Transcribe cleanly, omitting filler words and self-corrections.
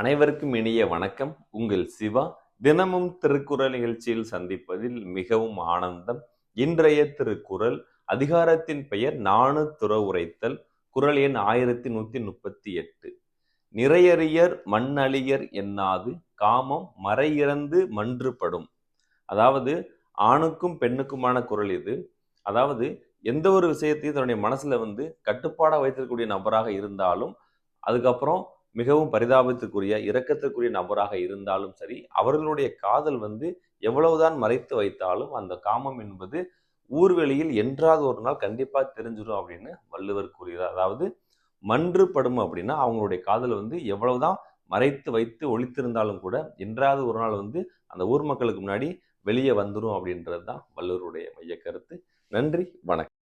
அனைவருக்கும் இனிய வணக்கம். உங்கள் சிவா. தினமும் திருக்குறள் நிகழ்ச்சியில் சந்திப்பதில் மிகவும் ஆனந்தம். இன்றைய திருக்குறள் அதிகாரத்தின் பெயர் நாணு துற உரைத்தல். குறள் எண் 1138. நிறையறியர் மண்ணழியர் என்னாது காமம் மறையிறந்து மன்றுபடும். அதாவது ஆணுக்கும் பெண்ணுக்குமான குறள் இது. அதாவது எந்த ஒரு விஷயத்தையும் தன்னுடைய மனசுல கட்டுப்பாடா வைத்திருக்கக்கூடிய நபராக இருந்தாலும், அதுக்கப்புறம் மிகவும் பரிதாபத்திற்குரிய இரக்கத்திற்குரிய நபராக இருந்தாலும் சரி, அவர்களுடைய காதல் எவ்வளவுதான் மறைத்து வைத்தாலும் அந்த காமம் என்பது ஊர்வெளியில் என்றாவது ஒரு நாள் கண்டிப்பா தெரிஞ்சிடும் அப்படின்னு வள்ளுவர் கூறுகிறார். அதாவது மன்றுபடும் அப்படின்னா அவங்களுடைய காதல் எவ்வளவுதான் மறைத்து வைத்து ஒளித்திருந்தாலும் கூட என்றாவது ஒரு நாள் அந்த ஊர் மக்களுக்கு முன்னாடி வெளியே வந்துடும் அப்படின்றது தான் வள்ளுவருடைய மைய கருத்து. நன்றி, வணக்கம்.